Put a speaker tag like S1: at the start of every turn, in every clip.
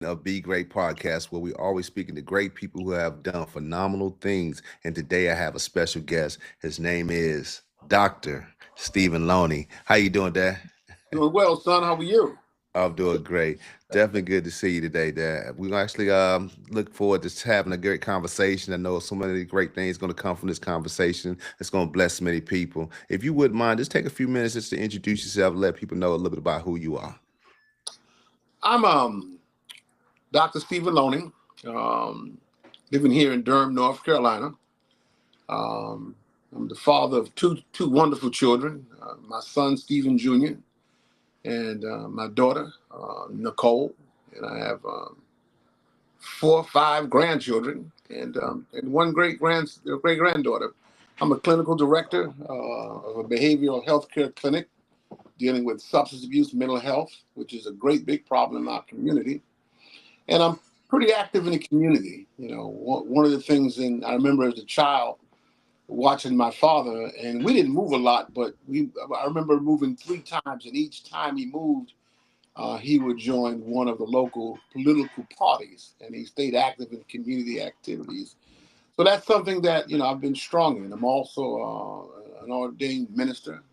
S1: of Be Great podcast, where we always speaking to great people who have done phenomenal things. And today I have a special guest. His name is Dr. Stephen Loney. How you doing, Dad?
S2: Doing well, son. How are you?
S1: I'm doing great. Definitely good to see you today, Dad. We actually look forward to having a great conversation. I know so many great things going to come from this conversation. It's going to bless many people. If you wouldn't mind, just take a few minutes just to introduce yourself, let people know a little bit about who you are.
S2: I'm Dr. Stephen Loning, um, living here in Durham, North Carolina. Um, I'm the father of two wonderful children. My son Stephen Jr. and my daughter Nicole, and I have four or five grandchildren and one great granddaughter. I'm a clinical director of a behavioral health care clinic dealing with substance abuse, mental health, which is a great big problem in our community. And I'm pretty active in the community. One of the things, I remember as a child watching my father, and we didn't move a lot, but I remember moving three times, and each time he moved, he would join one of the local political parties, and he stayed active in community activities. So that's something that I've been strong in. I'm also an ordained minister.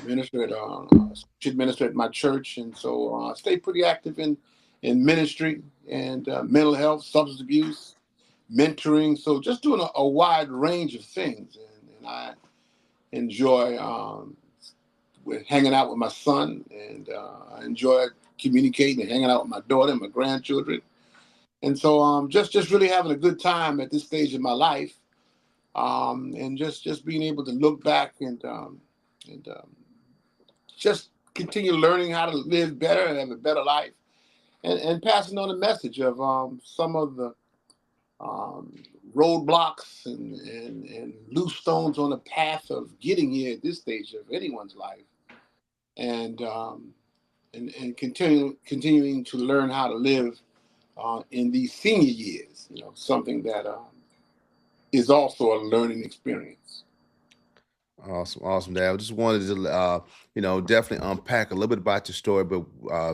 S2: Minister at associate minister at my church, and so I stay pretty active in ministry and mental health, substance abuse, mentoring. So just doing a wide range of things, and I enjoy with hanging out with my son, and I enjoy communicating and hanging out with my daughter and my grandchildren, and so just really having a good time at this stage of my life, and just being able to look back and just continue learning how to live better and have a better life, and passing on the message of some of the um, roadblocks and loose stones on the path of getting here at this stage of anyone's life, and and continuing to learn how to live in these senior years. Something that is also a learning experience.
S1: Awesome, awesome, Dad. I just wanted to, definitely unpack a little bit about your story. But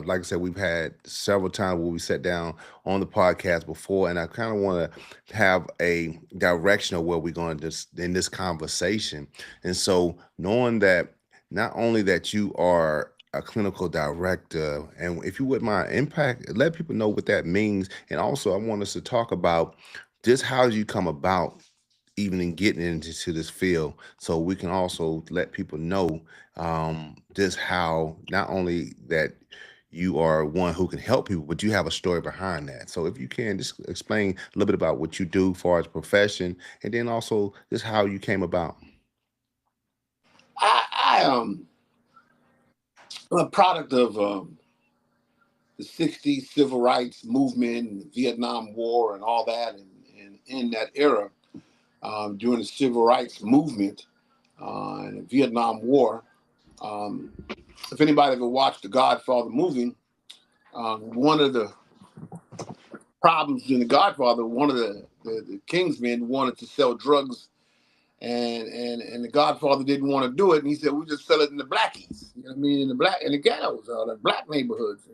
S1: like I said, we've had several times where we sat down on the podcast before, and I kind of want to have a direction of where we're going to in this conversation. And so, knowing that not only that you are a clinical director, and if you wouldn't mind, impact, let people know what that means, and also I want us to talk about just how you come about even in getting into this field, so we can also let people know just how not only that you are one who can help people, but you have a story behind that. So if you can just explain a little bit about what you do as far as profession, and then also just how you came about.
S2: I'm a product of the '60s civil rights movement and the Vietnam War and all that, and in that era, during the civil rights movement and the Vietnam War. Um, if anybody ever watched the Godfather movie, one of the problems in the Godfather, one of the Kingsmen wanted to sell drugs, and the Godfather didn't want to do it, and he said, "We just sell it in the blackies." You know what I mean? In the ghettos, the black neighborhoods,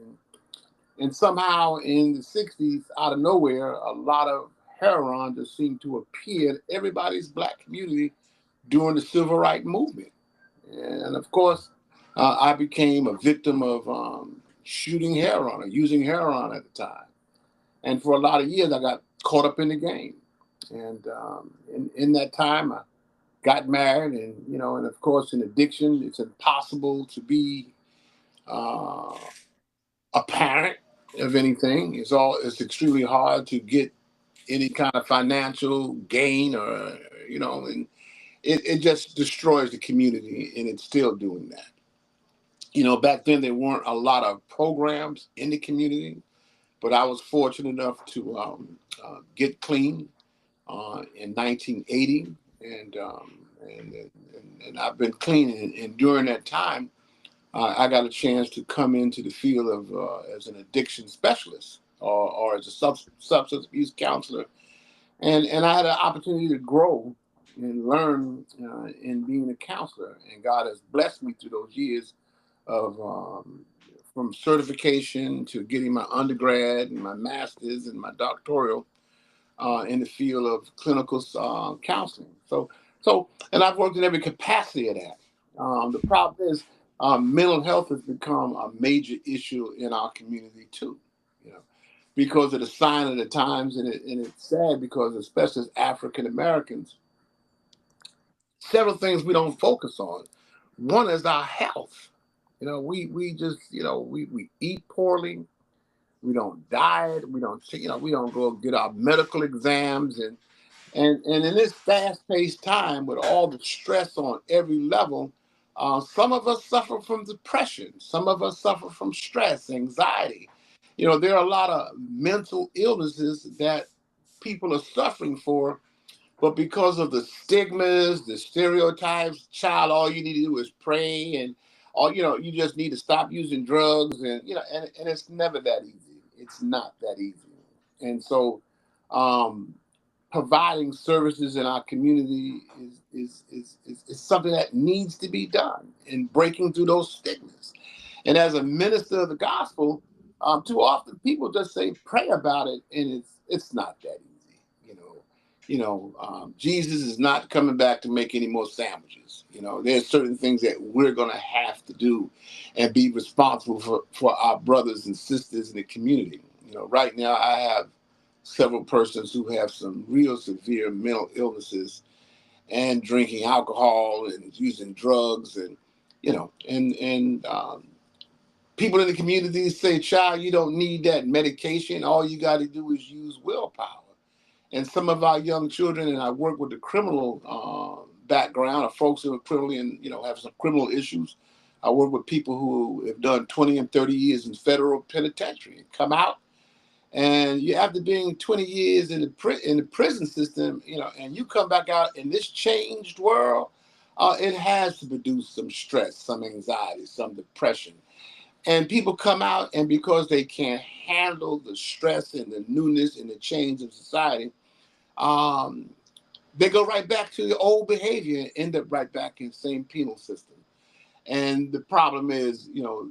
S2: and somehow in the '60s, out of nowhere, a lot of heroin just seemed to appear in everybody's black community during the civil rights movement. And of course, I became a victim of shooting heroin or using heroin at the time. And for a lot of years, I got caught up in the game. And in that time, I got married, and and of course, in addiction, it's impossible to be uh, a parent of anything. It's extremely hard to get any kind of financial gain, or and it just destroys the community, and it's still doing that. Back then there weren't a lot of programs in the community, but I was fortunate enough to get clean in 1980, and I've been clean, and during that time, I got a chance to come into the field of as an addiction specialist or as a substance abuse counselor, and I had an opportunity to grow and learn in being a counselor, and God has blessed me through those years of from certification to getting my undergrad and my master's and my doctoral in the field of clinical counseling. And I've worked in every capacity of that. The problem is mental health has become a major issue in our community too, you know, because of the sign of the times, and it's sad because especially as African Americans, several things we don't focus on. One is our health. We just we eat poorly, we don't diet, we don't go get our medical exams, and in this fast-paced time with all the stress on every level, some of us suffer from depression. Some of us suffer from stress, anxiety. There are a lot of mental illnesses that people are suffering for, but because of the stigmas, the stereotypes, child, all you need to do is pray, and all you just need to stop using drugs, and it's never that easy. It's not that easy, and so. Um, Providing services in our community is something that needs to be done in breaking through those stigmas. And as a minister of the gospel, too often people just say pray about it, and it's not that easy. Jesus is not coming back to make any more sandwiches. There's certain things that we're going to have to do and be responsible for our brothers and sisters in the community. Right now I have several persons who have some real severe mental illnesses and drinking alcohol and using drugs, and people in the community say, child, you don't need that medication. All you got to do is use willpower. And some of our young children, and I work with the criminal background of folks who are criminally and have some criminal issues. I work with people who have done 20 and 30 years in federal penitentiary and come out, and you after being 20 years in the prison system, and you come back out in this changed world, it has to produce some stress, some anxiety, some depression. And people come out, and because they can't handle the stress and the newness and the change of society, um, they go right back to the old behavior and end up right back in the same penal system. And the problem is,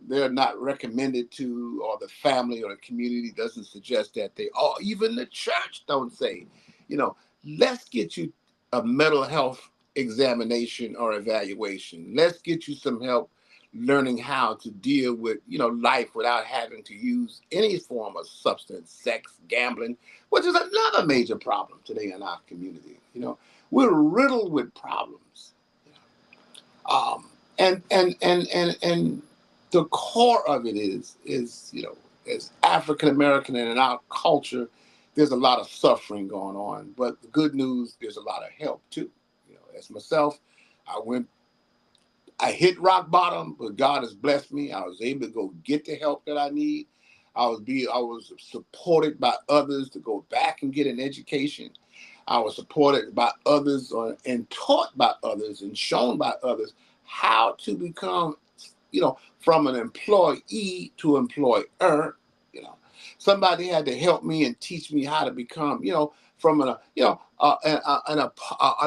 S2: they're not recommended to, or the family or the community doesn't suggest that they, or even the church don't say, you know, let's get you a mental health examination or evaluation. Let's get you some help learning how to deal with, life without having to use any form of substance, sex, gambling, which is another major problem today in our community. We're riddled with problems. Um, and the core of it is as African American and in our culture, there's a lot of suffering going on. But the good news, there's a lot of help too. As myself, I went, I hit rock bottom, but God has blessed me. I was able to go get the help that I need. I was supported by others to go back and get an education. I was supported by others and taught by others and shown by others how to become, from an employee to employer. You know, Somebody had to help me and teach me how to become, from an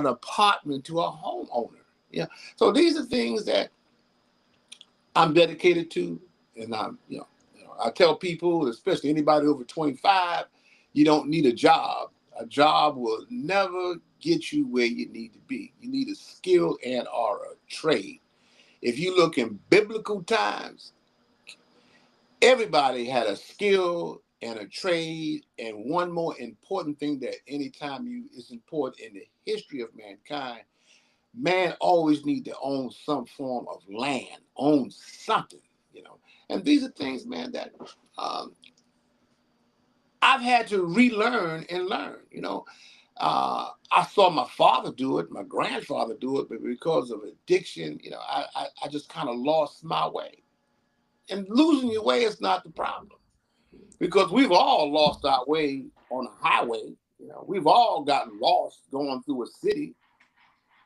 S2: apartment to a homeowner. Yeah. So these are things that I'm dedicated to, and I tell people, especially anybody over 25, you don't need a job. A job will never get you where you need to be. You need a skill and or a trade. If you look in biblical times, everybody had a skill and a trade. And one more important thing that anytime is important in the history of mankind, man always need to own some form of land, own something. And these are things, man, that um, I've had to relearn and learn. I saw my father do it, my grandfather do it, but because of addiction, I just kind of lost my way. And losing your way is not the problem, because we've all lost our way on a highway. We've all gotten lost going through a city,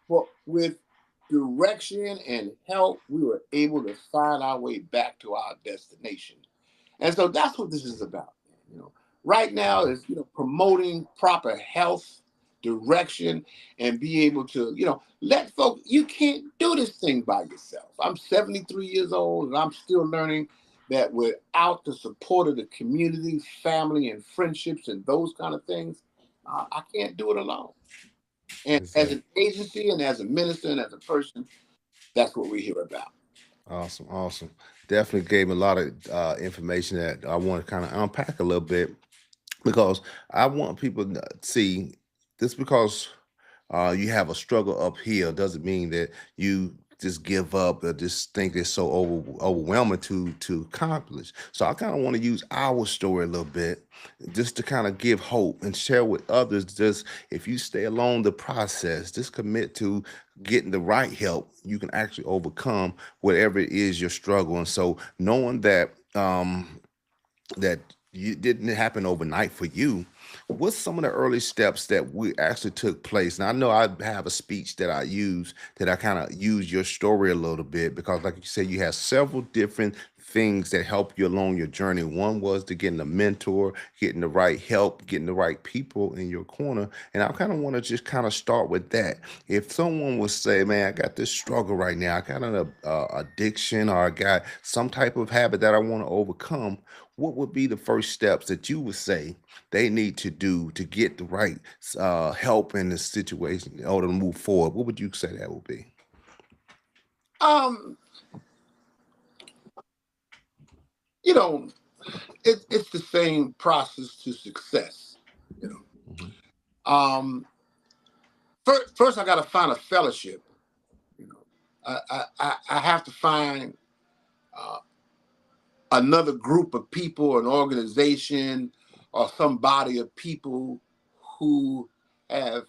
S2: but with direction and help, we were able to find our way back to our destination. And so that's what this is about. You know, right now is promoting proper health, direction, and be able to let folks. You can't do this thing by yourself. I'm 73 years old and I'm still learning. that without the support of the community, family, and friendships and those kind of things, I can't do it alone. And as
S1: Exactly.
S2: an agency and as a minister and as a person, that's what we hear about.
S1: Awesome, awesome. Definitely gave me a lot of information that I want to kind of unpack a little bit because I want people to see this because you have a struggle up here doesn't mean that you just give up or just think it's so overwhelming to accomplish. So I kind of want to use our story a little bit just to kind of give hope and share with others. Just if you stay along the process, just commit to getting the right help, you can actually overcome whatever it is you're struggling. So knowing that you didn't happen overnight for you. What's some of the early steps that we actually took place? Now I know I have a speech that I use that I kind of use your story a little bit because, like you said, you have several different things that help you along your journey. One was to getting a mentor, getting the right help, getting the right people in your corner. And I kind of want to just kind of start with that. If someone would say, "Man, I got this struggle right now. I got an addiction, or I got some type of habit that I want to overcome," what would be the first steps that you would say they need to do to get the right help in the situation in order to move forward? What would you say that would be?
S2: Um, you know, it's the same process to success. You
S1: Mhm.
S2: know, first I got to find a fellowship. You know, I have to find uh, another group of people, an organization, or some body of people who have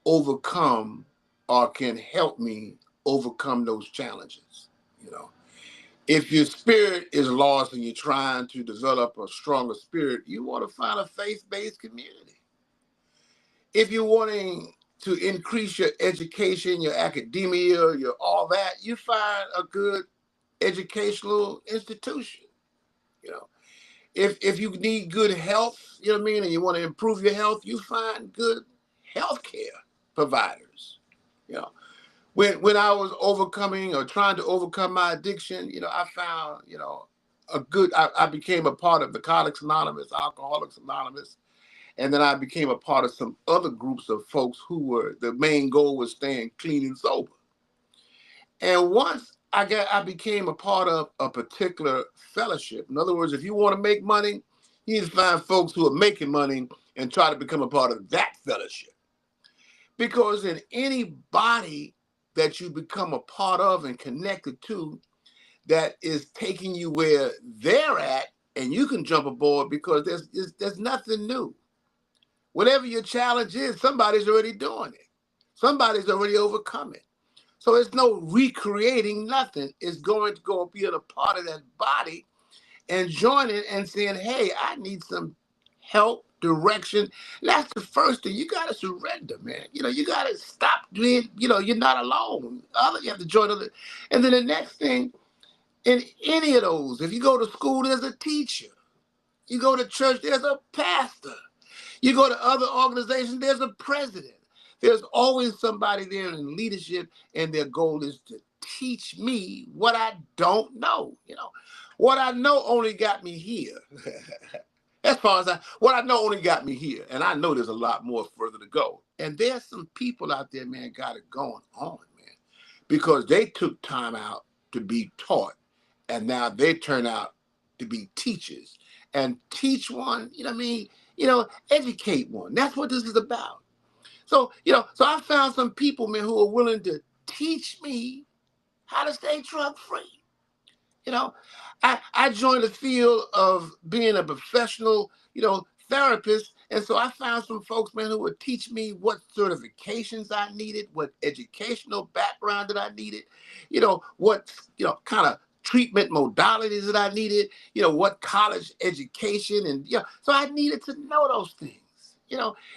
S2: overcome or can help me overcome those challenges. You know, if your spirit is lost and you're trying to develop a stronger spirit, you want to find a faith-based community. If you're wanting to increase your education, your academia, your all that, you find a good educational institution. You know, if you need good health, you know what I mean, and you want to improve your health, you find good healthcare providers. You know, when I was overcoming or trying to overcome my addiction, I found, I became a part of the Narcotics Anonymous, Alcoholics Anonymous, and then I became a part of some other groups of folks who were the main goal was staying clean and sober. And once I became a part of a particular fellowship. In other words, if you want to make money, you need to find folks who are making money and try to become a part of that fellowship. Because in any body that you become a part of and connected to that is taking you where they're at, and you can jump aboard because there's nothing new. Whatever your challenge is, somebody's already doing it. Somebody's already overcome it. So it's no recreating nothing. It's going to go be a part of that body and joining and saying, hey, I need some help, direction. That's the first thing. You got to surrender, man. You got to stop doing, you're not alone. You have to join other. And then the next thing, in any of those, if you go to school, there's a teacher. You go to church, there's a pastor. You go to other organizations, there's a president. There's always somebody there in leadership, and their goal is to teach me what I don't know. What I know only got me here. As far as what I know only got me here. And I know there's a lot more further to go. And there's some people out there, man, got it going on, man, because they took time out to be taught. And now they turn out to be teachers and teach one, you know what I mean? Educate one. That's what this is about. So I found some people, man, who are willing to teach me how to stay drug free. You know, I joined the field of being a professional, therapist. And so I found some folks, man, who would teach me what certifications I needed, what educational background that I needed, what, kind of treatment modalities that I needed, what college education. And, so I needed to know those things.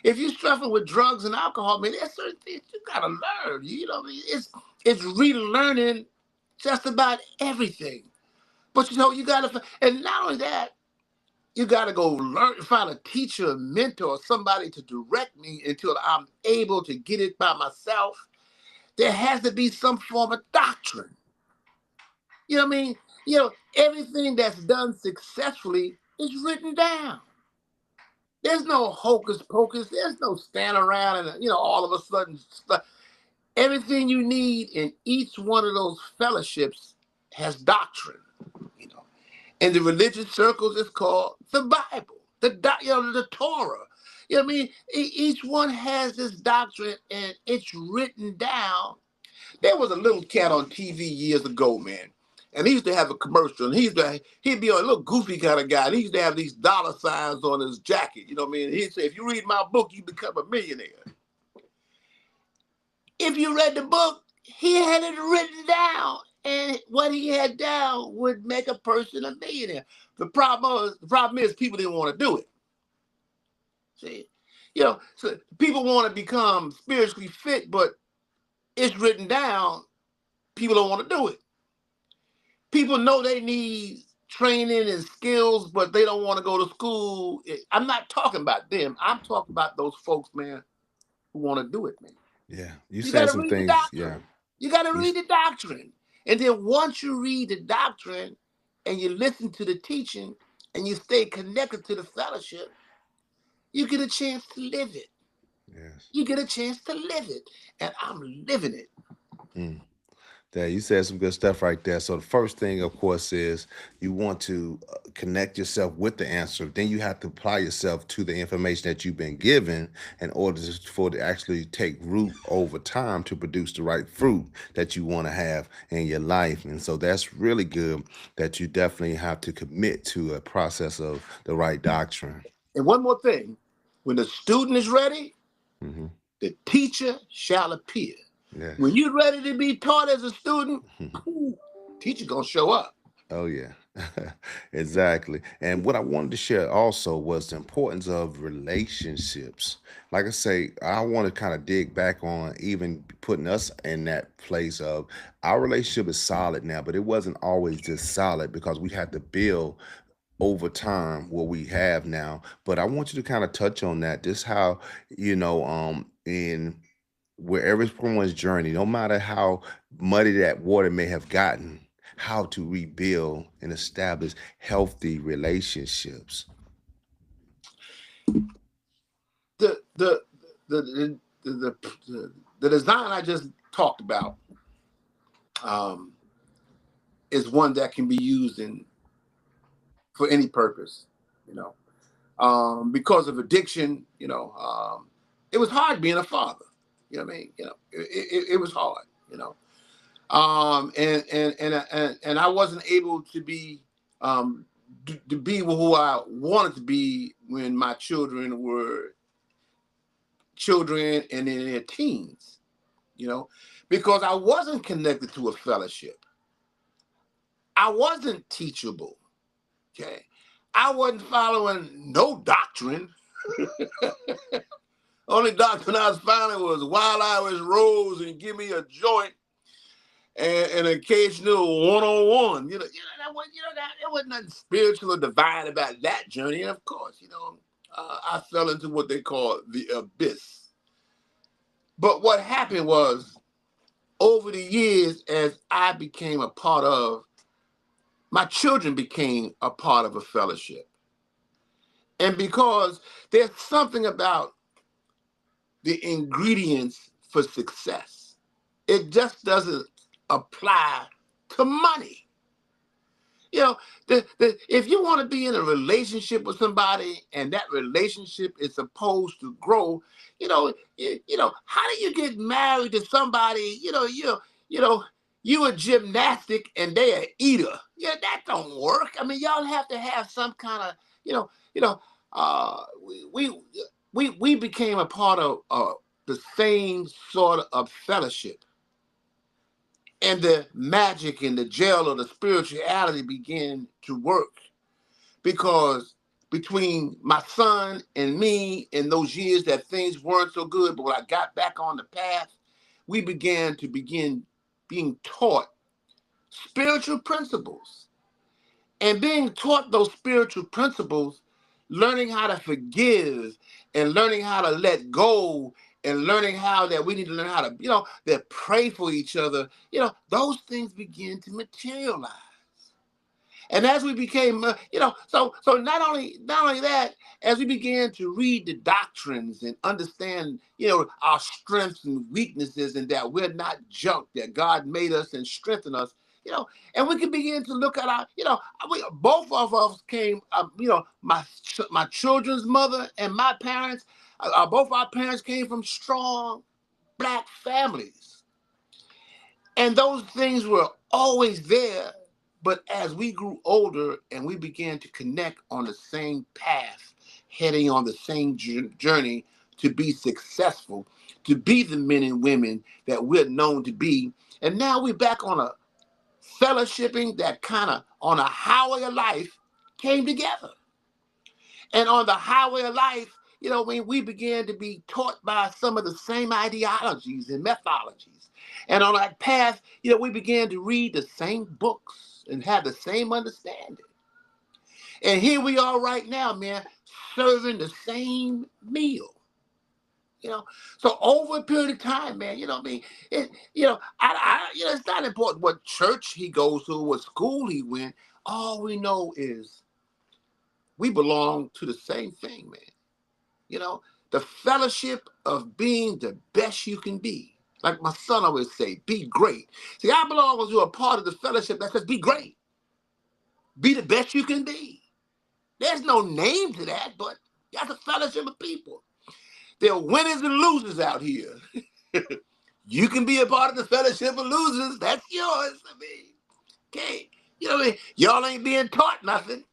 S2: If you're struggling with drugs and alcohol, man, there's certain things you got to learn. It's relearning just about everything. But you gotta, and not only that, you gotta go learn, find a teacher, a mentor, somebody to direct me until I'm able to get it by myself. There has to be some form of doctrine. You know what I mean? Everything that's done successfully is written down. There's no hocus pocus. There's no stand around and all of a sudden stuff. Everything you need in each one of those fellowships has doctrine. You know, in the religious circles, it's called the Bible, the Torah. You know what I mean? Each one has this doctrine, and it's written down. There was a little cat on TV years ago, man, and he used to have a commercial, and he'd be a little goofy kind of guy. And he used to have these dollar signs on his jacket. You know what I mean? He'd say, "If you read my book, you become a millionaire." If you read the book, he had it written down, and what he had down would make a person a millionaire. The problem is people didn't want to do it. See, so people want to become spiritually fit, but it's written down. People don't want to do it. People know they need training and skills, but they don't want to go to school. I'm not talking about them. I'm talking about those folks, man, who want to do it, man.
S1: Yeah, you
S2: You got
S1: saying
S2: to
S1: some
S2: read the
S1: things. Yeah,
S2: doctrine. You got to
S1: you,
S2: read the doctrine. And then once you read the doctrine and you listen to the teaching and you stay connected to the fellowship, you get a chance to live it.
S1: yes.
S2: You get a chance to live it. And I'm living it.
S1: Mm. Yeah, you said some good stuff right there. So the first thing, of course, is you want to connect yourself with the answer. Then you have to apply yourself to the information that you've been given in order for it to actually take root over time to produce the right fruit that you want to have in your life. And so that's really good that you definitely have to commit to a process of the right doctrine.
S2: And one more thing, when the student is ready,
S1: Hmm.
S2: the teacher shall appear. When
S1: Yes.
S2: you're ready to be taught as a student, teacher gonna show up.
S1: Oh yeah, exactly. And what I wanted to share also was the importance of relationships. Like I say, I want to kind of dig back on even putting us in that place of our relationship is solid now, but it wasn't always just solid because we had to build over time what we have now. But I want you to kind of touch on that, just how, in wherever someone's journey, no matter how muddy that water may have gotten, how to rebuild and establish healthy relationships.
S2: The the the the the, the, the design I just talked about um, is one that can be used in for any purpose. You know, because of addiction. It was hard being a father. You know what I mean? It was hard. And I wasn't able to be to be who I wanted to be when my children were children and in their teens. You know, because I wasn't connected to a fellowship. I wasn't teachable. Okay, I wasn't following no doctrine. Only doctrine I was following was while I was rose and give me a joint and an occasional one-on-one. There wasn't nothing spiritual or divine about that journey. And of course, I fell into what they call the abyss. But what happened was over the years, as I became a part of, my children became a part of a fellowship. And because there's something about the ingredients for success, it just doesn't apply to money. If you want to be in a relationship with somebody and that relationship is supposed to grow, how do you get married to somebody? You a gymnastic and they a eater. Yeah, that don't work. I mean, y'all have to have some kind of, you know, you know. We became a part of the same sort of fellowship, and the magic and the gel of the spirituality began to work because between my son and me in those years that things weren't so good, but when I got back on the path, we begin being taught spiritual principles. And being taught those spiritual principles, learning how to forgive and learning how to let go and learning how that we need to learn how to, that pray for each other, those things begin to materialize. And as we became, so not only that, as we began to read the doctrines and understand, our strengths and weaknesses, and that we're not junk, that God made us and strengthened us, and we can begin to look at both of us came, my children's mother and my parents, both our parents came from strong Black families. And those things were always there. But as we grew older and we began to connect on the same path, heading on the same journey to be successful, to be the men and women that we're known to be. And now we're back on a fellowshipping that kind of on a highway of life came together. And on the highway of life, when we began to be taught by some of the same ideologies and methodologies. And on that path, we began to read the same books and have the same understanding. And here we are right now, man, serving the same meal. So over a period of time, man, it's not important what church he goes to, what school he went. All we know is we belong to the same thing, man. The fellowship of being the best you can be. Like my son always say, be great. See, I belong to a part of the fellowship that says be great. Be the best you can be. There's no name to that, but that's a fellowship of people. There are winners and losers out here. You can be a part of the fellowship of losers. That's yours. Okay. Y'all ain't being taught nothing.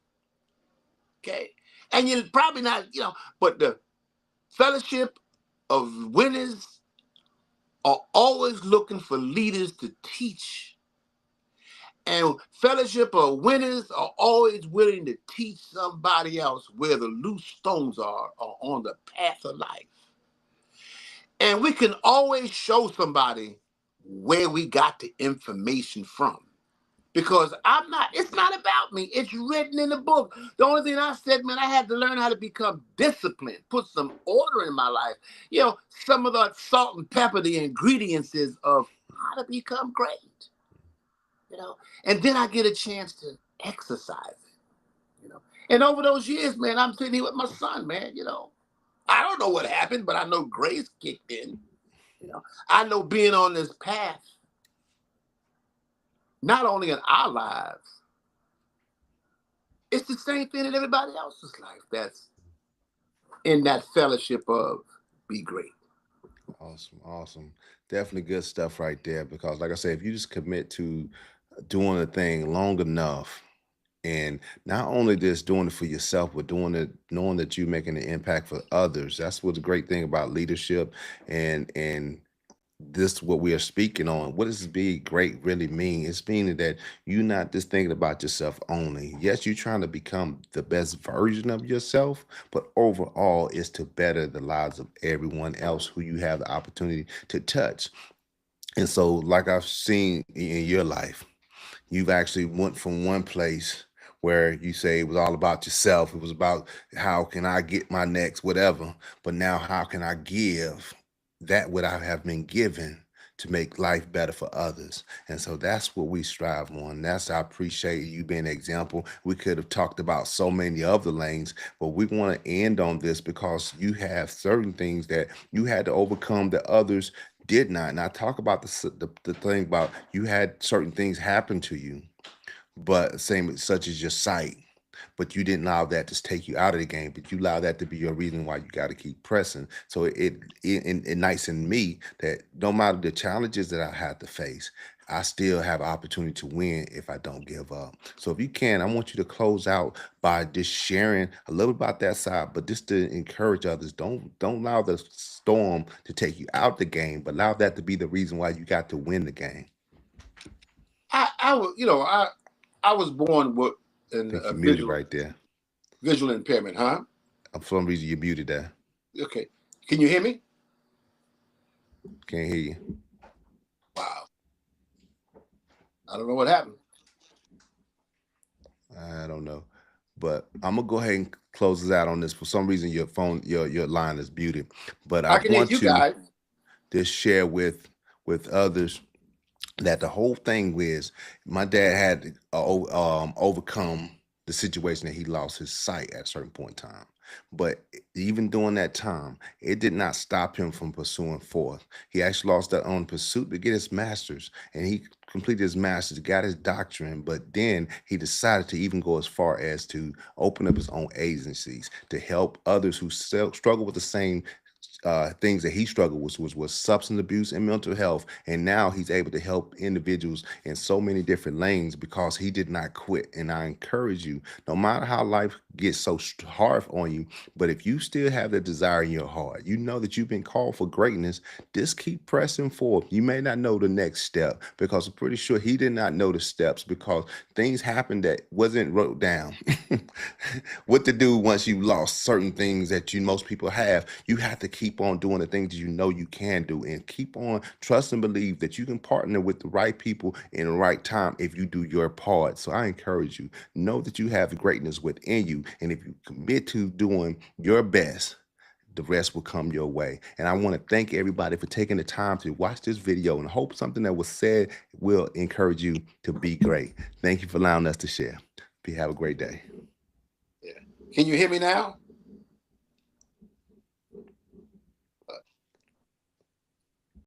S2: Okay. And you're probably not, but the fellowship of winners are always looking for leaders to teach. And fellowship of winners are always willing to teach somebody else where the loose stones are on the path of life. And we can always show somebody where we got the information from. Because it's not about me. It's written in the book. The only thing I said, man, I had to learn how to become disciplined, put some order in my life. Some of the salt and pepper, the ingredients of how to become great. And then I get a chance to exercise it. And over those years, man, I'm sitting here with my son, man, I don't know what happened, but I know grace kicked in. I know being on this path, not only in our lives, it's the same thing in everybody else's life that's in that fellowship of be great.
S1: Awesome, awesome. Definitely good stuff right there. Because, like I said, if you just commit to doing a thing long enough, and not only just doing it for yourself, but doing it knowing that you're making an impact for others. That's what's the great thing about leadership, and this what we are speaking on. What does be great really mean? It's meaning that you're not just thinking about yourself only. Yes, you're trying to become the best version of yourself, but overall is to better the lives of everyone else who you have the opportunity to touch. And so, like I've seen in your life, you've actually went from one place where you say it was all about yourself. It was about how can I get my next whatever, but now how can I give that what I have been given to make life better for others. And so that's what we strive on. That's I appreciate you being an example. We could have talked about so many other lanes, but we want to end on this because you have certain things that you had to overcome that others did not. And I talk about the thing about you had certain things happen to you, but same such as your sight. But you didn't allow that to take you out of the game, but you allow that to be your reason why you got to keep pressing. So it ignites in me that no matter the challenges that I have to face, I still have opportunity to win if I don't give up. So if you can, I want you to close out by just sharing a little about that side, but just to encourage others. Don't allow the storm to take you out the game, but allow that to be the reason why you got to win the game.
S2: I was, I was born with
S1: I
S2: an,
S1: think
S2: a
S1: you muted
S2: visual
S1: right there.
S2: visual impairment, huh?
S1: For some reason you muted that.
S2: Okay. Can you hear me?
S1: Can't hear you.
S2: Wow. I don't know what happened.
S1: I don't know. But I'm gonna go ahead and close this out on this. For some reason, your phone, your line is muted. But I
S2: I can hear
S1: want
S2: you
S1: to
S2: guys.
S1: just share with others that the whole thing was my dad had to overcome the situation that he lost his sight at a certain point in time. But even during that time, it did not stop him from pursuing forth. He actually lost that own pursuit to get his master's, and he completed his master's, got his doctorate. But then he decided to even go as far as to open up his own agencies to help others who struggle with the same things that he struggled with was substance abuse and mental health. And now he's able to help individuals in so many different lanes because he did not quit. And I encourage you, no matter how life gets so hard on you, but if you still have the desire in your heart, you know that you've been called for greatness, just keep pressing forward. You may not know the next step because I'm pretty sure he did not know the steps because things happened that wasn't wrote down. What to do once you lost certain things that most people have, you have to keep on doing the things you know you can do and keep on trust and believe that you can partner with the right people in the right time if you do your part. So I encourage you, know that you have greatness within you, and if you commit to doing your best, the rest will come your way. And I want to thank everybody for taking the time to watch this video, and hope something that was said will encourage you to be great. Thank you for allowing us to share. Have a great day.
S2: Yeah. Can you hear me now?